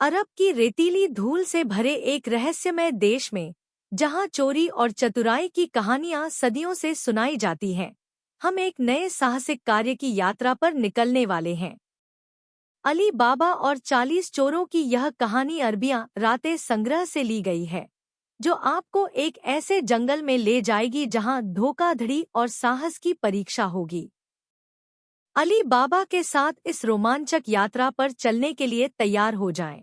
अरब की रेतीली धूल से भरे एक रहस्यमय देश में, जहां चोरी और चतुराई की कहानियां सदियों से सुनाई जाती हैं, हम एक नए साहसिक कार्य की यात्रा पर निकलने वाले हैं। अली बाबा और 40 चोरों की यह कहानी अरबिया रातें संग्रह से ली गई है, जो आपको एक ऐसे जंगल में ले जाएगी जहां धोखाधड़ी और साहस की परीक्षा होगी। अली बाबा के साथ इस रोमांचक यात्रा पर चलने के लिए तैयार हो जाएं।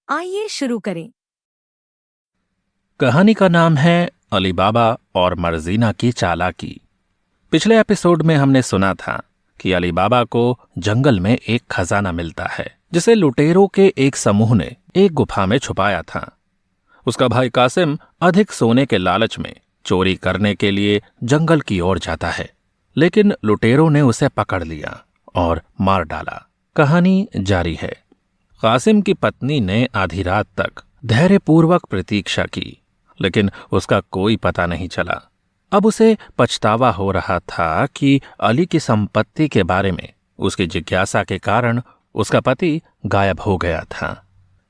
आइए शुरू करें। कहानी का नाम है अली बाबा और मर्जीना की चालाकी। पिछले एपिसोड में हमने सुना था कि अली बाबा को जंगल में एक खजाना मिलता है, जिसे लुटेरों के एक समूह ने एक गुफा में छुपाया था। उसका भाई कासिम अधिक सोने के लालच में चोरी करने के लिए जंगल की ओर जाता है, लेकिन लुटेरों ने उसे पकड़ लिया और मार डाला। कहानी जारी है। कासिम की पत्नी ने आधी रात तक धैर्यपूर्वक प्रतीक्षा की, लेकिन उसका कोई पता नहीं चला। अब उसे पछतावा हो रहा था कि अली की संपत्ति के बारे में उसकी जिज्ञासा के कारण उसका पति गायब हो गया था।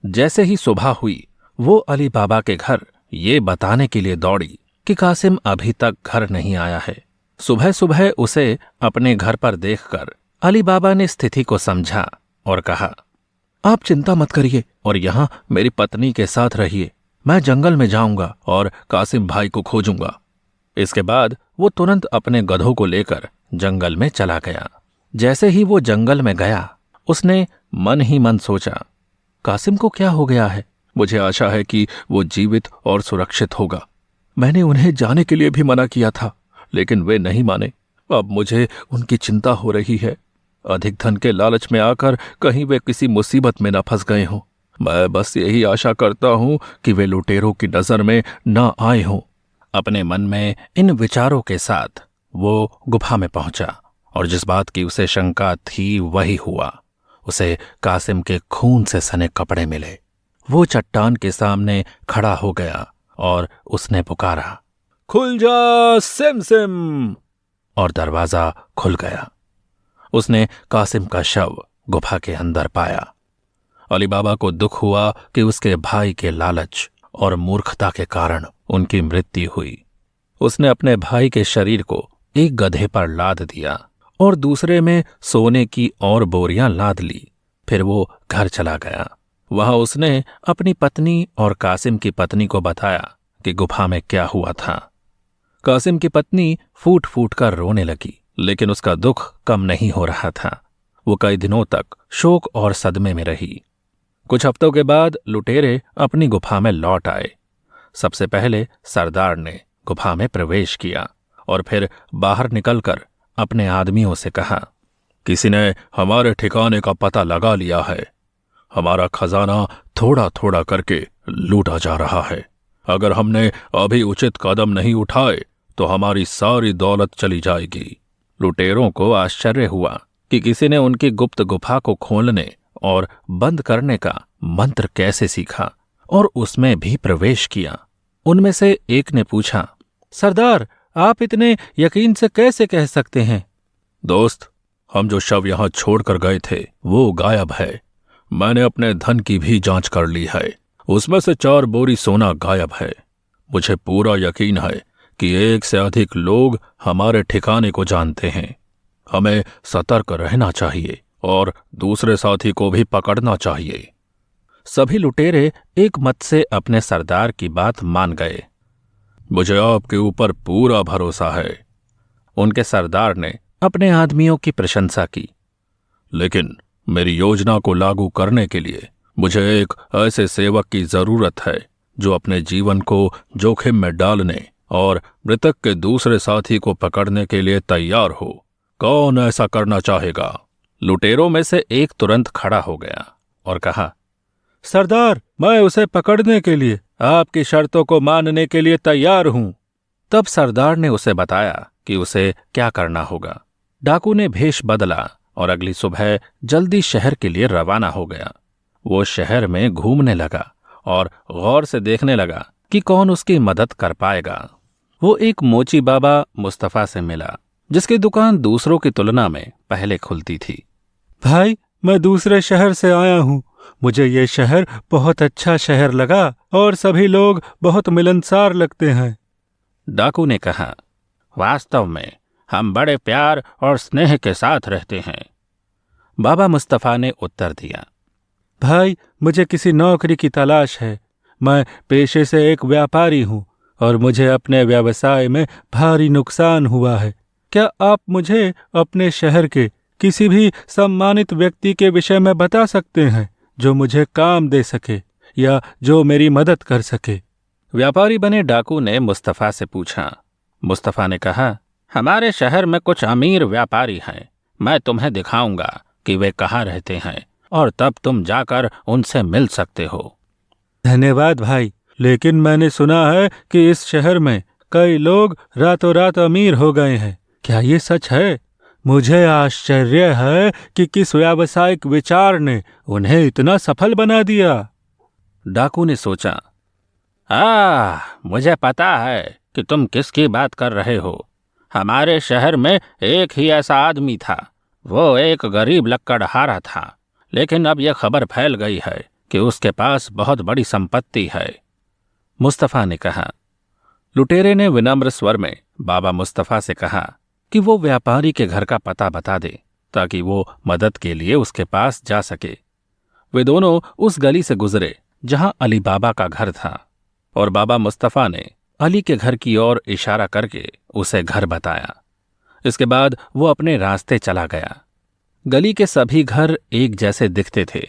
जैसे ही सुबह हुई, वो अली बाबा के घर ये बताने के लिए दौड़ी कि कासिम अभी तक घर नहीं आया है। सुबह सुबह उसे अपने घर पर देखकर अली बाबा ने स्थिति को समझा और कहा, आप चिंता मत करिए और यहाँ मेरी पत्नी के साथ रहिए। मैं जंगल में जाऊंगा और कासिम भाई को खोजूंगा। इसके बाद वो तुरंत अपने गधों को लेकर जंगल में चला गया। जैसे ही वो जंगल में गया, उसने मन ही मन सोचा, कासिम को क्या हो गया है? मुझे आशा है कि वो जीवित और सुरक्षित होगा। मैंने उन्हें जाने के लिए भी मना किया था, लेकिन वे नहीं माने। अब मुझे उनकी चिंता हो रही है। अधिक धन के लालच में आकर कहीं वे किसी मुसीबत में न फंस गए हों। मैं बस यही आशा करता हूं कि वे लुटेरों की नजर में न आए हों। अपने मन में इन विचारों के साथ वो गुफा में पहुंचा और जिस बात की उसे शंका थी वही हुआ। उसे कासिम के खून से सने कपड़े मिले। वो चट्टान के सामने खड़ा हो गया और उसने पुकारा, खुल जा सिम सिम, और दरवाजा खुल गया। उसने कासिम का शव गुफा के अंदर पाया। अली बाबा को दुख हुआ कि उसके भाई के लालच और मूर्खता के कारण उनकी मृत्यु हुई। उसने अपने भाई के शरीर को एक गधे पर लाद दिया और दूसरे में सोने की और बोरियां लाद ली। फिर वो घर चला गया। वहां उसने अपनी पत्नी और कासिम की पत्नी को बताया कि गुफा में क्या हुआ था। कासिम की पत्नी फूट फूट कर रोने लगी, लेकिन उसका दुख कम नहीं हो रहा था। वो कई दिनों तक शोक और सदमे में रही। कुछ हफ्तों के बाद लुटेरे अपनी गुफा में लौट आए। सबसे पहले सरदार ने गुफा में प्रवेश किया और फिर बाहर निकलकर अपने आदमियों से कहा, किसी ने हमारे ठिकाने का पता लगा लिया है। हमारा खजाना थोड़ा थोड़ा करके लूटा जा रहा है। अगर हमने अभी उचित कदम नहीं उठाए तो हमारी सारी दौलत चली जाएगी। लुटेरों को आश्चर्य हुआ कि किसी ने उनकी गुप्त गुफा को खोलने और बंद करने का मंत्र कैसे सीखा और उसमें भी प्रवेश किया। उनमें से एक ने पूछा, सरदार, आप इतने यकीन से कैसे कह सकते हैं? दोस्त, हम जो शव यहां छोड़कर गए थे वो गायब है। मैंने अपने धन की भी जांच कर ली है। उसमें से 4 बोरी सोना गायब है। मुझे पूरा यकीन है कि एक से अधिक लोग हमारे ठिकाने को जानते हैं। हमें सतर्क रहना चाहिए और दूसरे साथी को भी पकड़ना चाहिए। सभी लुटेरे एक मत से अपने सरदार की बात मान गए। मुझे आपके ऊपर पूरा भरोसा है। उनके सरदार ने अपने आदमियों की प्रशंसा की, लेकिन मेरी योजना को लागू करने के लिए मुझे एक ऐसे सेवक की जरूरत है जो अपने जीवन को जोखिम में डालने और मृतक के दूसरे साथी को पकड़ने के लिए तैयार हो। कौन ऐसा करना चाहेगा? लुटेरों में से एक तुरंत खड़ा हो गया और कहा, सरदार, मैं उसे पकड़ने के लिए आपकी शर्तों को मानने के लिए तैयार हूं। तब सरदार ने उसे बताया कि उसे क्या करना होगा। डाकू ने भेष बदला और अगली सुबह जल्दी शहर के लिए रवाना हो गया। वो शहर में घूमने लगा और गौर से देखने लगा कि कौन उसकी मदद कर पाएगा। वो एक मोची बाबा मुस्तफा से मिला, जिसकी दुकान दूसरों की तुलना में पहले खुलती थी। भाई, मैं दूसरे शहर से आया हूं मुझे ये शहर बहुत अच्छा शहर लगा और सभी लोग बहुत मिलनसार लगते हैं। डाकू ने कहा, वास्तव में हम बड़े प्यार और स्नेह के साथ रहते हैं। बाबा मुस्तफा ने उत्तर दिया, भाई, मुझे किसी नौकरी की तलाश है। मैं पेशे से एक व्यापारी हूँ और मुझे अपने व्यवसाय में भारी नुकसान हुआ है। क्या आप मुझे अपने शहर के किसी भी सम्मानित व्यक्ति के विषय में बता सकते हैं जो मुझे काम दे सके या जो मेरी मदद कर सके? व्यापारी बने डाकू ने मुस्तफा से पूछा। मुस्तफा ने कहा, हमारे शहर में कुछ अमीर व्यापारी हैं। मैं तुम्हें दिखाऊंगा कि वे कहाँ रहते हैं और तब तुम जाकर उनसे मिल सकते हो। धन्यवाद भाई, लेकिन मैंने सुना है कि इस शहर में कई लोग रातों रात अमीर हो गए हैं। क्या ये सच है? मुझे आश्चर्य है कि किस व्यावसायिक विचार ने उन्हें इतना सफल बना दिया। डाकू ने सोचा, मुझे पता है कि तुम किसकी बात कर रहे हो। हमारे शहर में एक ही ऐसा आदमी था। वो एक गरीब लकड़हारा था, लेकिन अब यह खबर फैल गई है कि उसके पास बहुत बड़ी संपत्ति है। मुस्तफा ने कहा। लुटेरे ने विनम्र स्वर में बाबा मुस्तफा से कहा कि वो व्यापारी के घर का पता बता दे ताकि वो मदद के लिए उसके पास जा सके। वे दोनों उस गली से गुजरे जहां अली बाबा का घर था और बाबा मुस्तफा ने अली के घर की ओर इशारा करके उसे घर बताया। इसके बाद वो अपने रास्ते चला गया। गली के सभी घर एक जैसे दिखते थे,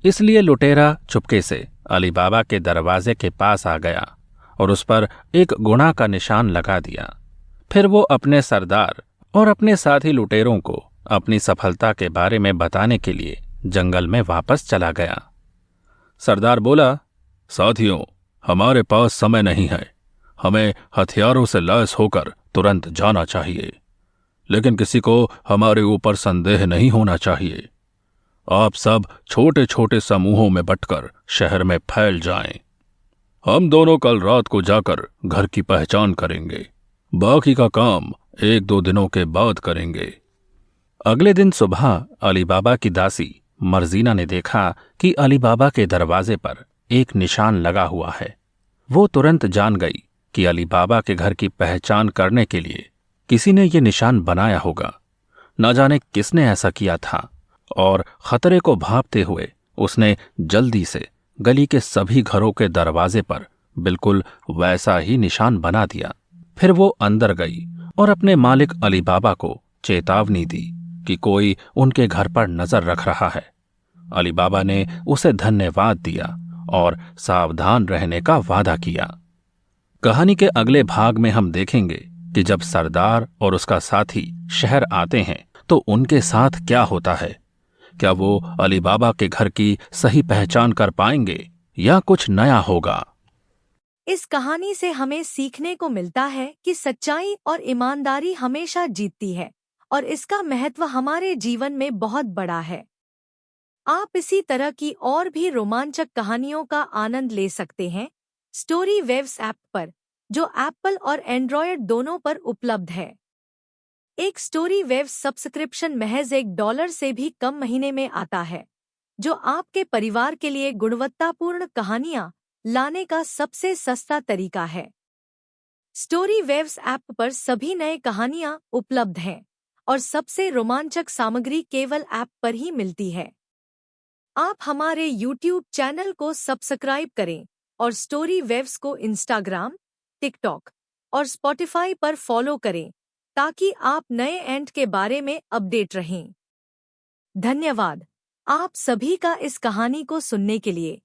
इसलिए लुटेरा चुपके से अली बाबा के दरवाजे के पास आ गया और उस पर एक गुणा का निशान लगा दिया। फिर वो अपने सरदार और अपने साथी लुटेरों को अपनी सफलता के बारे में बताने के लिए जंगल में वापस चला गया। सरदार बोला, साथियों, हमारे पास समय नहीं है। हमें हथियारों से लैस होकर तुरंत जाना चाहिए, लेकिन किसी को हमारे ऊपर संदेह नहीं होना चाहिए। आप सब छोटे छोटे समूहों में बंटकर शहर में फैल जाएं। हम दोनों कल रात को जाकर घर की पहचान करेंगे। बाकी का काम 1-2 दिनों के बाद करेंगे। अगले दिन सुबह अली बाबा की दासी मर्जीना ने देखा कि अली बाबा के दरवाजे पर एक निशान लगा हुआ है। वो तुरंत जान गई कि अली बाबा के घर की पहचान करने के लिए किसी ने ये निशान बनाया होगा। न जाने किसने ऐसा किया था, और खतरे को भांपते हुए उसने जल्दी से गली के सभी घरों के दरवाजे पर बिल्कुल वैसा ही निशान बना दिया। फिर वो अंदर गई और अपने मालिक अली बाबा को चेतावनी दी कि कोई उनके घर पर नजर रख रहा है। अली बाबा ने उसे धन्यवाद दिया और सावधान रहने का वादा किया। कहानी के अगले भाग में हम देखेंगे कि जब सरदार और उसका साथी शहर आते हैं तो उनके साथ क्या होता है। क्या वो अली बाबा के घर की सही पहचान कर पाएंगे या कुछ नया होगा? इस कहानी से हमें सीखने को मिलता है कि सच्चाई और ईमानदारी हमेशा जीतती है और इसका महत्व हमारे जीवन में बहुत बड़ा है। आप इसी तरह की और भी रोमांचक कहानियों का आनंद ले सकते हैं स्टोरी वेव्स ऐप पर, जो एप्पल और एंड्रॉयड दोनों पर उपलब्ध है। एक स्टोरी वेव्स सब्सक्रिप्शन महज $1 से भी कम महीने में आता है, जो आपके परिवार के लिए गुणवत्तापूर्ण कहानियां लाने का सबसे सस्ता तरीका है। स्टोरी वेव्स ऐप पर सभी नए कहानियां उपलब्ध हैं और सबसे रोमांचक सामग्री केवल ऐप पर ही मिलती है। आप हमारे YouTube चैनल को सब्सक्राइब करें और स्टोरी वेव्स को इंस्टाग्राम, टिकटॉक और स्पॉटिफाई पर फॉलो करें ताकि आप नए एंड के बारे में अपडेट रहें। धन्यवाद आप सभी का इस कहानी को सुनने के लिए।